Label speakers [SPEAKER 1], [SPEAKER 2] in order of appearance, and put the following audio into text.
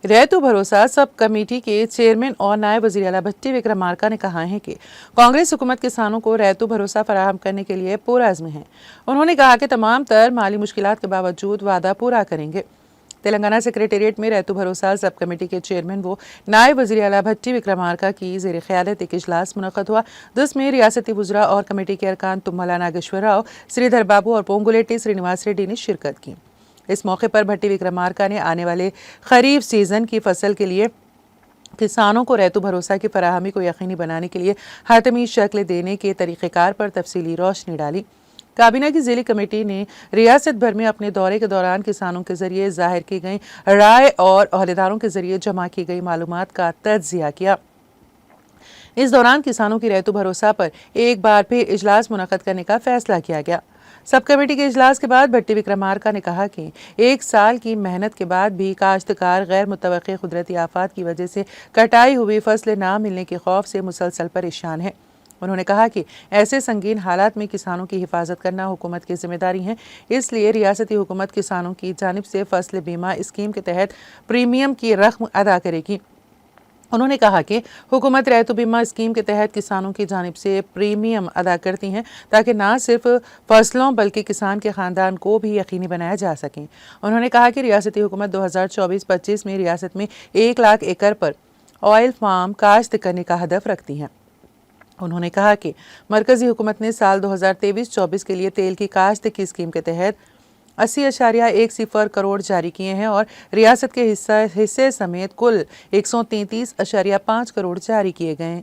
[SPEAKER 1] रैतु भरोसा sub committee के chairman और नायब वज़ीर आला भट्टी विक्रमार्का ने कहा है कि कांग्रेस हुकूमत किसानों को रैतु भरोसा फराहम करने के लिए पुरअज़्म है। उन्होंने कहा कि तमाम तर माली मुश्किलात के बावजूद वादा पूरा करेंगे। तेलंगाना सेक्रेटेरिएट में रैतु भरोसा सब कमेटी के चेयरमैन व नायब वज़ीर आला भट्टी विक्रमार्का की ज़ेर क़यादत एक इजलास मुनक़्क़द हुआ, जिसमें रियासती वज़रा और कमेटी के अरकान तुम्मला नागेश्वर राव, श्रीधर बाबू और पोंगुलेटी श्रीनिवास रेड्डी ने शिरकत की। इस मौके पर भट्टी विक्रमार्का ने आने वाले खरीफ सीजन की फसल के लिए किसानों को रैतु भरोसा की फराहमी को यकीनी बनाने के लिए हातमी शक्ल देने के तरीक़ेकार पर तफसीली रोशनी डाली। काबीना की ज़िली कमेटी ने रियासत भर में अपने दौरे के दौरान किसानों के जरिए ज़ाहिर की गई राय और अहदेदारों के जरिए जमा की गई मालूमात का तज्ज़िया किया। इस दौरान किसानों की रैतु भरोसा पर एक बार फिर इजलास मुनक़्क़द करने का फैसला किया गया। सब कमेटी के इजलास के बाद भट्टी विक्रमार्का ने कहा कि एक साल की मेहनत के बाद भी काश्तकार गैर मुतवक्किल कुदरती आफात की वजह से कटाई हुई फसलें ना मिलने के खौफ से मुसलसल परेशान है। उन्होंने कहा कि ऐसे संगीन हालात में किसानों की हिफाजत करना हुकूमत की जिम्मेदारी है, इसलिए रियासती हुकूमत किसानों की जानिब से फसल बीमा स्कीम के तहत प्रीमियम की रकम अदा करेगी। उन्होंने कहा कि हुकूमत रैतु बीमा स्कीम के तहत किसानों की जानिब से प्रीमियम अदा करती हैं ताकि ना सिर्फ फसलों बल्कि किसान के ख़ानदान को भी यकीनी बनाया जा सके। उन्होंने कहा कि रियासती हुकूमत 2024-25 में रियासत में 1 लाख एकड़ पर ऑयल फार्म काश्त करने का हदफ रखती हैं। उन्होंने कहा कि मरकज़ी हुकूमत ने साल 2023-24 के लिए तेल की काश्त की स्कीम के तहत 80.10 करोड़ जारी किए हैं और रियासत के हिस्से समेत कुल 133.5 करोड़ जारी किए गए हैं।